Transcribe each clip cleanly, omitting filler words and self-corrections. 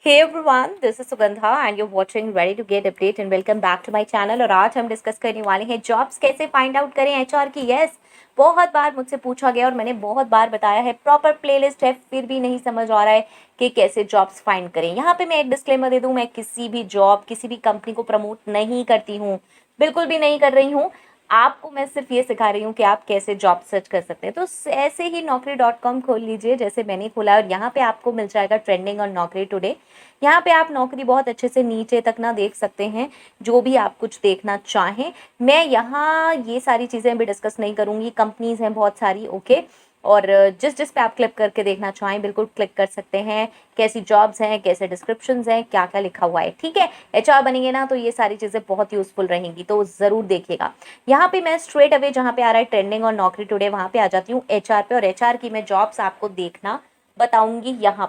Hey everyone, this is Sugandha and you're watching Ready to Get Update and welcome back to my channel। और आज हम discuss करने वाले हैं jobs कैसे फाइंड आउट करें एचआर की। यस, बहुत बार मुझसे पूछा गया और मैंने बहुत बार बताया है, प्रॉपर प्लेलिस्ट है, फिर भी नहीं समझ आ रहा है कि कैसे जॉब्स फाइंड करें। यहाँ पे मैं एक डिस्क्लेमर दे दूँ, मैं किसी भी जॉब किसी भी कंपनी को प्रमोट नहीं करती हूँ, बिल्कुल भी नहीं कर रही हूँ। आपको मैं सिर्फ ये सिखा रही हूँ कि आप कैसे जॉब सर्च कर सकते हैं। तो ऐसे ही naukri.com खोल लीजिए जैसे मैंने खोला और यहाँ पे आपको मिल जाएगा ट्रेंडिंग और नौकरी टुडे। यहाँ पे आप नौकरी बहुत अच्छे से नीचे तक ना देख सकते हैं, जो भी आप कुछ देखना चाहें। मैं यहाँ ये सारी चीज़ें भी डिस्कस नहीं करूँगी, कंपनीज हैं बहुत सारी, ओके। और जिस जिस पे आप क्लिक करके देखना चाहें बिल्कुल क्लिक कर सकते हैं। कैसी जॉब्स हैं, कैसे डिस्क्रिप्शंस हैं, क्या क्या लिखा हुआ है, ठीक है। एचआर बनेंगे ना तो ये सारी चीज़ें बहुत यूजफुल रहेंगी, तो ज़रूर देखिएगा। यहाँ पे मैं स्ट्रेट अवे जहाँ पे आ रहा है ट्रेंडिंग और नौकरी टुडे, वहाँ पे आ जाती हूँ एचआर पे, और एचआर की मैं जॉब्स आपको देखना बताऊंगी। यहाँ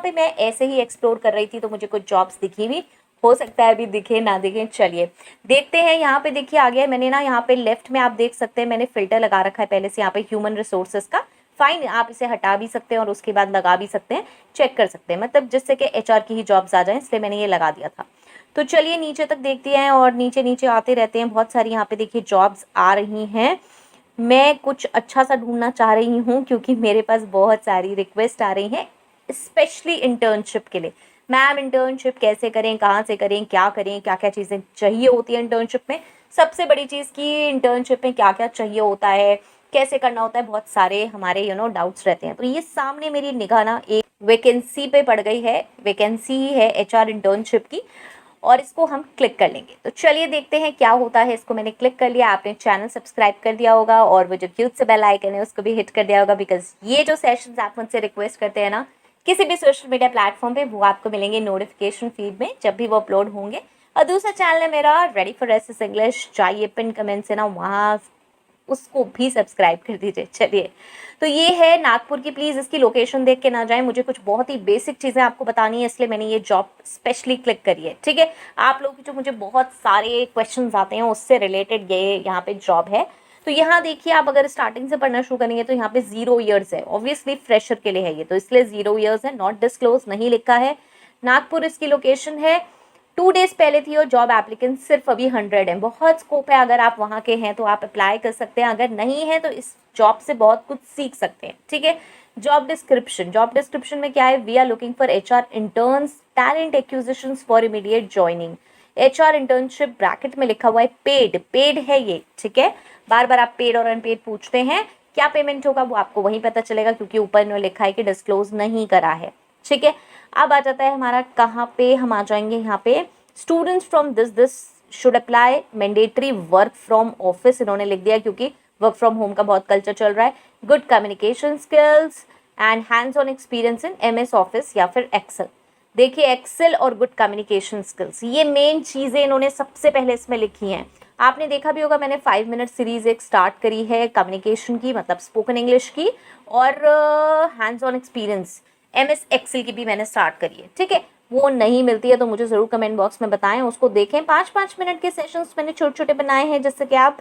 पे मैं ऐसे ही एक्सप्लोर कर रही थी तो मुझे कुछ जॉब्स दिखी भी, हो सकता है अभी दिखे ना दिखे, चलिए देखते हैं। यहाँ पे देखिए आ गया मैंने ना, यहाँ पे लेफ्ट में आप देख सकते हैं मैंने फिल्टर लगा रखा है पहले से, यहाँ पे ह्यूमन रिसोर्सेज का। फाइन, आप इसे हटा भी सकते हैं और उसके बाद लगा भी सकते हैं, चेक कर सकते हैं, मतलब जिससे कि एचआर की ही जॉब्स आ जाए, इसलिए मैंने ये लगा दिया था। तो चलिए नीचे तक देखते हैं और नीचे नीचे आते रहते हैं, बहुत सारी यहाँ पे देखिए जॉब्स आ रही हैं। मैं कुछ अच्छा सा ढूंढना चाह रही हूँ क्योंकि मेरे पास बहुत सारी रिक्वेस्ट आ रही हैं, स्पेशली इंटर्नशिप के लिए। मैम इंटर्नशिप कैसे करें, कहाँ से करें, क्या करें, क्या क्या चीज़ें चाहिए होती है इंटर्नशिप में। सबसे बड़ी चीज़ की इंटर्नशिप में क्या क्या चाहिए होता है, कैसे करना होता है, बहुत सारे हमारे डाउट्स रहते हैं। तो ये सामने मेरी निगाह ना एक वैकेंसी पे पड़ गई है, वैकेंसी ही है एचआर इंटर्नशिप की, और इसको हम क्लिक कर लेंगे। तो चलिए देखते हैं क्या होता है। इसको मैंने क्लिक कर लिया, आपने चैनल सब्सक्राइब कर दिया होगा और वो जो क्यूट से बेल आइकन है उसको भी हिट कर दिया होगा, बिकॉज ये जो सेशंस आप मुझसे रिक्वेस्ट करते हैं ना किसी भी सोशल मीडिया प्लेटफॉर्म पे, वो आपको मिलेंगे नोटिफिकेशन फीड में जब भी वो अपलोड होंगे। और दूसरा चैनल है मेरा रेडी फॉर एसएस इंग्लिश, चाहिए पिन कमेंट से ना वहाँ उसको भी सब्सक्राइब कर दीजिए। चलिए, तो ये है नागपुर की, प्लीज़ इसकी लोकेशन देख के ना जाएं, मुझे कुछ बहुत ही बेसिक चीज़ें आपको बतानी है, इसलिए मैंने ये जॉब स्पेशली क्लिक करी है, ठीक है। आप लोग जो मुझे बहुत सारे क्वेश्चंस आते हैं उससे रिलेटेड ये यहाँ पे जॉब है। तो यहाँ देखिए, आप अगर स्टार्टिंग से पढ़ना शुरू करेंगे तो यहाँ पे 0 ईयर्स है, ऑब्वियसली फ्रेशर के लिए है ये, तो इसलिए 0 ईयर्स है, नॉट डिस्क्लोज नहीं लिखा है। नागपुर इसकी लोकेशन है। 2 डेज पहले थी और जॉब एप्लीकेंट सिर्फ अभी 100 है। बहुत स्कोप है, अगर आप वहाँ के हैं तो आप अप्लाई कर सकते हैं, अगर नहीं है तो इस जॉब से बहुत कुछ सीख सकते हैं, ठीक है। जॉब डिस्क्रिप्शन में क्या है, we are looking for HR interns, talent acquisition for immediate joining. HR internship bracket में लिखा हुआ है पेड है ये, ठीक है। बार बार आप पेड और अनपेड पूछते हैं, क्या पेमेंट होगा वो आपको वहीं पता चलेगा, क्योंकि ऊपर में लिखा है कि डिस्क्लोज नहीं करा है, ठीक है। अब आ जाता है हमारा, कहाँ पे हम आ जाएंगे, यहाँ पे students from this should apply, mandatory work from office इन्होंने लिख दिया क्योंकि वर्क फ्रॉम होम का बहुत कल्चर चल रहा है। Good communication skills and hands on experience in MS office या फिर एक्सेल। देखिए, एक्सेल और गुड कम्युनिकेशन स्किल्स, ये मेन चीज़ें इन्होंने सबसे पहले इसमें लिखी हैं। आपने देखा भी होगा मैंने 5 मिनट सीरीज एक स्टार्ट करी है कम्युनिकेशन की, मतलब स्पोकन इंग्लिश की, और hands on experience MS Excel की भी मैंने स्टार्ट करी है, ठीक है। वो नहीं मिलती है तो मुझे ज़रूर कमेंट बॉक्स में बताएं, उसको देखें। 5-5 मिनट के सेशंस मैंने छोटे छोटे बनाए हैं, जिससे कि आप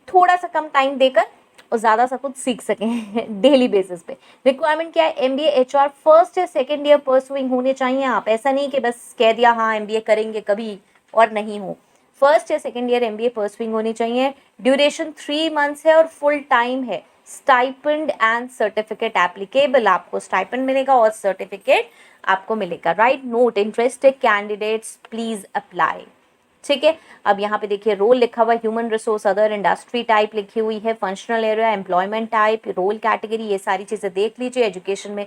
थोड़ा सा कम टाइम देकर और ज़्यादा सा कुछ सीख सकें डेली बेसिस पे। रिक्वायरमेंट क्या है, एमबीए एचआर फर्स्ट या सेकेंड ईयर परसुइंग होने चाहिए आप, ऐसा नहीं कि बस कह दिया हाँ एमबीए करेंगे कभी और नहीं हो। फर्स्ट या सेकेंड ईयर एमबीए परसुइंग होनी चाहिए। ड्यूरेशन 3 मंथ्स है और फुल टाइम है। स्टाइपेंड एंड सर्टिफिकेट एप्लीकेबल, आपको स्टाइपेंड मिलेगा और सर्टिफिकेट आपको मिलेगा। Right note, interested candidates please apply, ठीक है। अब यहाँ पे देखिए रोल लिखा हुआ है, human resource, other industry type लिखी हुई है, functional area, employment type, role category, ये सारी चीज़ें देख लीजिए। एजुकेशन में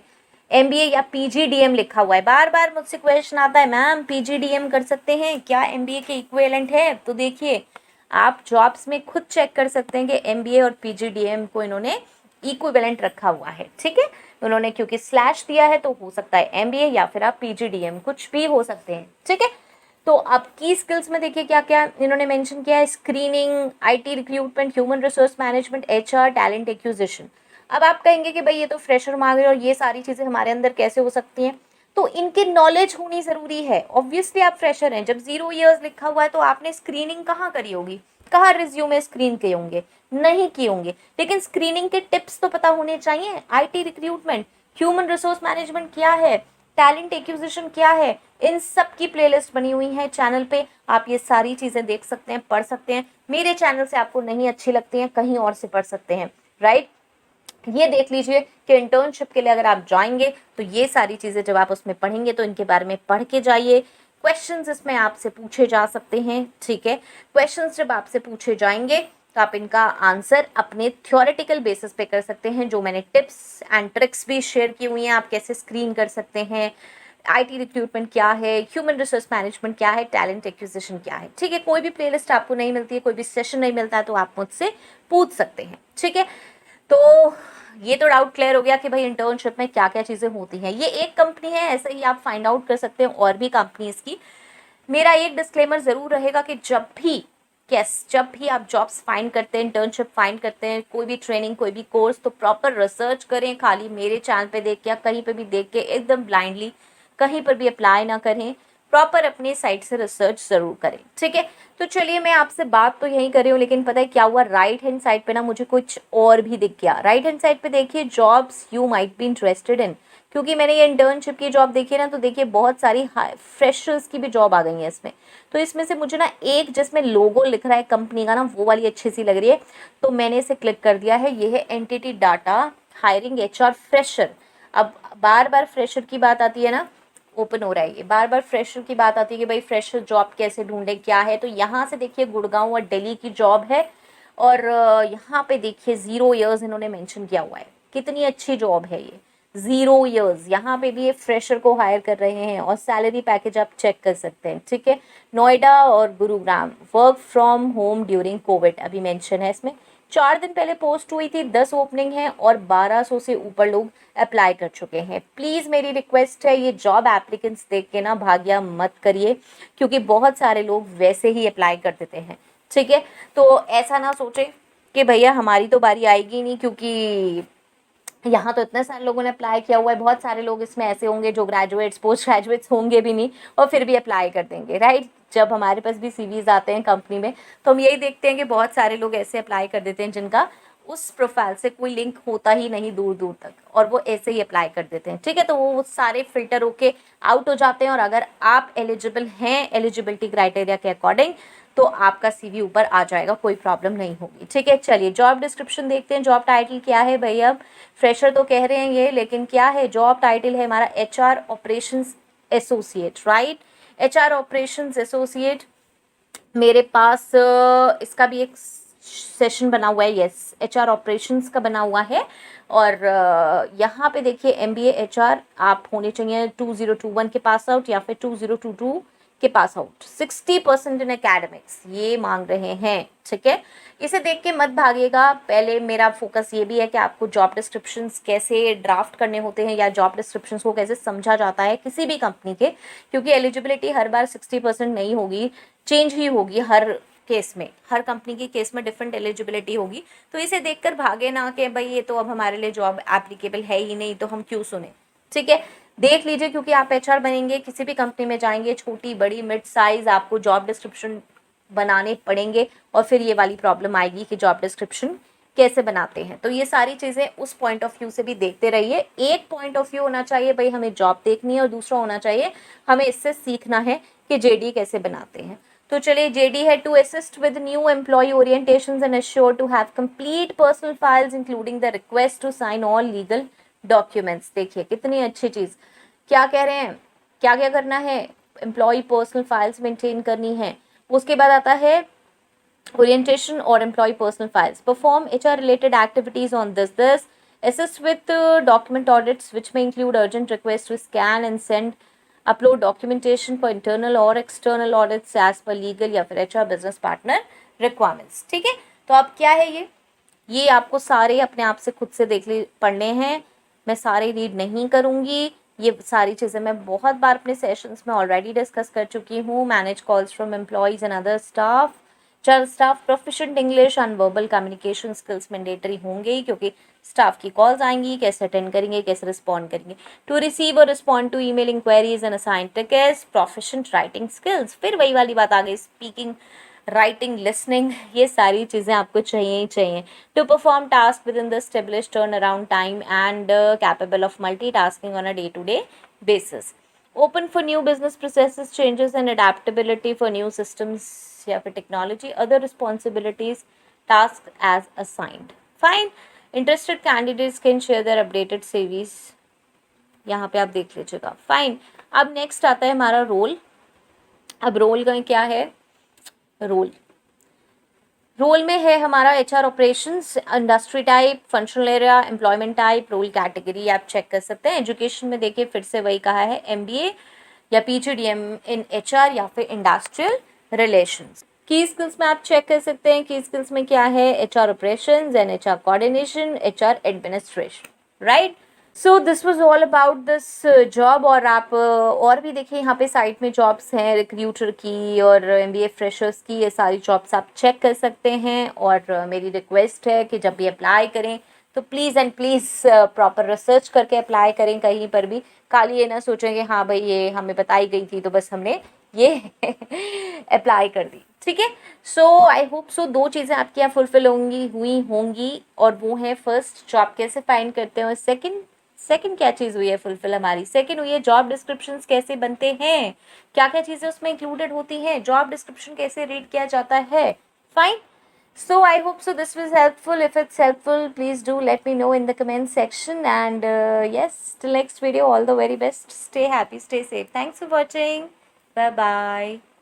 एमबीए या पीजीडीएम लिखा हुआ है। बार बार मुझसे क्वेश्चन आता है, मैम पीजीडीएम कर सकते हैं क्या, एमबीए के इक्विवेलेंट है? तो देखिए, आप जॉब्स में खुद चेक कर सकते हैं कि एमबीए और पीजीडीएम को इन्होंने इक्विवेलेंट रखा हुआ है, ठीक है। उन्होंने क्योंकि स्लैश दिया है तो हो सकता है एमबीए या फिर आप पीजीडीएम, कुछ भी हो सकते हैं, ठीक है। तो अब की स्किल्स में देखिए क्या क्या इन्होंने मेंशन किया है, screening, IT recruitment, human resource management, HR, talent acquisition. अब आप कहेंगे कि भाई ये तो फ्रेशर मांग रहे हैं और ये सारी चीज़ें हमारे अंदर कैसे हो सकती हैं, तो इनकी नॉलेज होनी ज़रूरी है। ऑब्वियसली आप फ्रेशर हैं, जब 0 ईयर्स लिखा हुआ है तो आपने स्क्रीनिंग कहाँ करी होगी, कहाँ रिज्यूमे स्क्रीन किए होंगे, नहीं किए होंगे, लेकिन स्क्रीनिंग के टिप्स तो पता होने चाहिए। IT recruitment, human resource management क्या है, टैलेंट एक्विजिशन क्या है, इन सब की प्लेलिस्ट बनी हुई है चैनल पे, आप ये सारी चीज़ें देख सकते हैं, पढ़ सकते हैं। मेरे चैनल से आपको नहीं अच्छी लगती हैं, कहीं और से पढ़ सकते हैं, राइट। ये देख लीजिए कि इंटर्नशिप के लिए अगर आप जाएंगे तो ये सारी चीज़ें जब आप उसमें पढ़ेंगे तो इनके बारे में पढ़ के जाइए। क्वेश्चंस इसमें आपसे पूछे जा सकते हैं, ठीक है। क्वेश्चंस जब आपसे पूछे जाएंगे तो आप इनका आंसर अपने थ्योरेटिकल बेसिस पे कर सकते हैं, जो मैंने टिप्स एंड ट्रिक्स भी शेयर की हुई हैं, आप कैसे स्क्रीन कर सकते हैं, आईटी रिक्रूटमेंट क्या है, ह्यूमन रिसोर्स मैनेजमेंट क्या है, टैलेंट एक्विजिशन क्या है, ठीक है। कोई भी प्लेलिस्ट आपको नहीं मिलती है, कोई भी सेशन नहीं मिलता है तो आप मुझसे पूछ सकते हैं, ठीक है। तो ये तो डाउट क्लियर हो गया कि भाई इंटर्नशिप में क्या क्या चीज़ें होती हैं। ये एक कंपनी है, ऐसे ही आप फाइंड आउट कर सकते हैं और भी कंपनीज की। मेरा एक डिस्क्लेमर ज़रूर रहेगा कि जब भी आप जॉब्स फाइंड करते हैं, इंटर्नशिप फाइंड करते हैं, कोई भी ट्रेनिंग, कोई भी कोर्स, तो प्रॉपर रिसर्च करें। खाली मेरे चैनल पे देख के या कहीं पे भी देख के एकदम ब्लाइंडली कहीं पर भी अप्लाई ना करें, प्रॉपर अपने साइट से रिसर्च ज़रूर करें, ठीक है। तो चलिए, मैं आपसे बात तो यही कर रही हूँ, लेकिन पता है क्या हुआ, राइट हैंड साइड पे ना मुझे कुछ और भी दिख गया। राइट हैंड साइड पे देखिए, jobs you might be interested in, क्योंकि मैंने ये इंटर्नशिप की जॉब देखी है ना, तो देखिए बहुत सारी फ्रेशर्स की भी जॉब आ गई है इसमें। तो इसमें से मुझे ना एक जिसमें लोगो लिख रहा है कंपनी का ना, वो वाली अच्छी सी लग रही है, तो मैंने इसे क्लिक कर दिया है। ये है entity data hiring HR fresher. अब बार बार फ्रेशर की बात आती है ना, ओपन हो रहा है ये, बार बार फ्रेशर की बात आती है कि भाई फ्रेशर जॉब कैसे ढूंढे, क्या है। तो यहाँ से देखिए गुड़गांव और दिल्ली की जॉब है, और यहाँ पे देखिए 0 ईयर्स इन्होंने मेंशन किया हुआ है। कितनी अच्छी जॉब है ये, 0 ईयर्स। यहाँ पे भी ये फ्रेशर को हायर कर रहे हैं, और सैलरी पैकेज आप चेक कर सकते हैं, ठीक है। नोएडा और Gurugram, work from home during Covid अभी मेंशन है इसमें। 4 दिन पहले पोस्ट हुई थी, 10 ओपनिंग है और 1200 से ऊपर लोग अप्लाई कर चुके हैं। प्लीज़ मेरी रिक्वेस्ट है, ये जॉब एप्लीकेंट्स देख के ना भाग्या मत करिए, क्योंकि बहुत सारे लोग वैसे ही अप्लाई कर देते हैं, ठीक है। तो ऐसा ना सोचें कि भैया हमारी तो बारी आएगी नहीं, क्योंकि यहाँ तो इतने सारे लोगों ने अप्लाई किया हुआ है। बहुत सारे लोग इसमें ऐसे होंगे जो ग्रेजुएट्स, पोस्ट ग्रेजुएट्स होंगे भी नहीं, और फिर भी अप्लाई कर देंगे, राइट। जब हमारे पास भी सीवीज आते हैं कंपनी में, तो हम यही देखते हैं कि बहुत सारे लोग ऐसे अप्लाई कर देते हैं जिनका उस प्रोफाइल से कोई लिंक होता ही नहीं दूर दूर तक, और वो ऐसे ही अप्लाई कर देते हैं, ठीक है। तो वो सारे फिल्टर होके आउट हो जाते हैं, और अगर आप एलिजिबल हैं एलिजिबिलिटी क्राइटेरिया के अकॉर्डिंग, तो आपका सीवी ऊपर आ जाएगा, कोई प्रॉब्लम नहीं होगी, ठीक है। चलिए जॉब डिस्क्रिप्शन देखते हैं। जॉब टाइटल क्या है भाई, अब फ्रेशर तो कह रहे हैं ये, लेकिन क्या है जॉब टाइटल है हमारा, HR operations associate, right. HR operations associate. मेरे पास इसका भी एक सेशन बना हुआ है, यस, एचआर ऑपरेशंस का बना हुआ है। और यहाँ पे देखिए एमबीए एचआर आप होने चाहिए 2021 के पास आउट, या फिर 2022 के पास आउट, 60% इन एकेडमिक्स ये मांग रहे हैं, ठीक है। इसे देख के मत भागिएगा। पहले मेरा फोकस ये भी है कि आपको जॉब डिस्क्रिप्शंस कैसे ड्राफ्ट करने होते हैं, या जॉब डिस्क्रिप्शंस को कैसे समझा जाता है किसी भी कंपनी के, क्योंकि एलिजिबिलिटी हर बार 60% नहीं होगी, चेंज ही होगी हर केस में। हर कंपनी की केस में डिफरेंट एलिजिबिलिटी होगी। तो इसे देखकर भागे ना कि भाई ये तो अब हमारे लिए जॉब एप्लीकेबल है ही नहीं, तो हम क्यों सुने, ठीक है। देख लीजिए, क्योंकि आप एचआर बनेंगे, किसी भी कंपनी में जाएंगे, छोटी बड़ी मिड साइज, आपको जॉब डिस्क्रिप्शन बनाने पड़ेंगे, और फिर ये वाली प्रॉब्लम आएगी कि जॉब डिस्क्रिप्शन कैसे बनाते हैं। तो ये सारी चीज़ें उस पॉइंट ऑफ व्यू से भी देखते रहिए। एक पॉइंट ऑफ व्यू होना चाहिए भाई हमें जॉब देखनी है, और दूसरा होना चाहिए हमें इससे सीखना है कि जेडी कैसे बनाते हैं। तो चलिए, जेडी है to assist with new employee orientations and assure to have complete personal files including the request to sign all legal documents. देखिए कितनी अच्छी चीज़, क्या कह रहे हैं, क्या क्या करना है, एम्प्लॉय पर्सनल फाइल्स मेंटेन करनी है। उसके बाद आता है orientation or employee personal files, perform HR related activities on this, assist with document audits which may include urgent requests to scan and send, upload documentation for internal or external audits as per legal या फिर HR business partner requirements, ठीक है। तो अब क्या है ये आपको सारे अपने आप से खुद से पढ़ने हैं, मैं सारे रीड नहीं करूँगी। ये सारी चीज़ें मैं बहुत बार अपने सेशंस में ऑलरेडी डिस्कस कर चुकी हूँ। Manage calls from employees and other staff, चार staff proficient English and verbal communication skills mandatory होंगे ही, क्योंकि स्टाफ की कॉल्स आएंगी, कैसे अटेंड करेंगे, कैसे रिस्पॉन्ड करेंगे। टू रिसीव और respond to email inquiries and assign tickets, proficient writing skills, फिर वही वाली बात आ गई, स्पीकिंग राइटिंग, लिसनिंग, ये सारी चीज़ें आपको चाहिए ही चाहिए to perform task with in the establish turn around time and capable of multi tasking on a day to day basis, open for new business processes changes and adaptability for new systems या फिर technology, other responsibilities task as assigned. Fine, interested candidates can share their updated CVs, यहाँ पे आप देख लीजिएगा। Fine, अब next आता है हमारा रोल। अब रोल का क्या है, रोल में है हमारा HR operations, industry type, functional area, employment type, role category आप चेक कर सकते हैं। एजुकेशन में देखिए फिर से वही कहा है, एमबीए या पीजीडीएम इन एचआर या फिर इंडस्ट्रियल रिलेशंस। की स्किल्स में आप चेक कर सकते हैं, की स्किल्स में क्या है, HR operations and HR coordination, HR administration, right. So this was all about this job. और आप और भी देखिए यहाँ पे साइट में जॉब्स हैं रिक्रूटर की और एमबीए फ्रेशर्स की, ये सारी जॉब्स आप चेक कर सकते हैं। और मेरी रिक्वेस्ट है कि जब भी अप्लाई करें तो please and please proper research करके अप्लाई करें, कहीं पर भी खाली ये ना सोचें कि हाँ भाई ये हमें बताई गई थी तो बस हमने ये अप्लाई कर दी, ठीक है। सो आई होप सो 2 चीज़ें आपकी यहाँ फुलफिल हुई होंगी, और वो है फर्स्ट जॉब कैसे फाइंड करते हैं, और सेकंड क्या चीज़ हुई है फुलफिल हमारी, सेकंड हुई है जॉब डिस्क्रिप्शंस कैसे बनते हैं, क्या क्या चीज़ें उसमें इंक्लूडेड होती हैं, जॉब डिस्क्रिप्शन कैसे रीड किया जाता है। Fine, so I hope so this was helpful. If it's helpful, please do let me know in the comment section. And yes, till next video, all the very best. Stay happy, stay safe. Thanks for watching. Bye bye.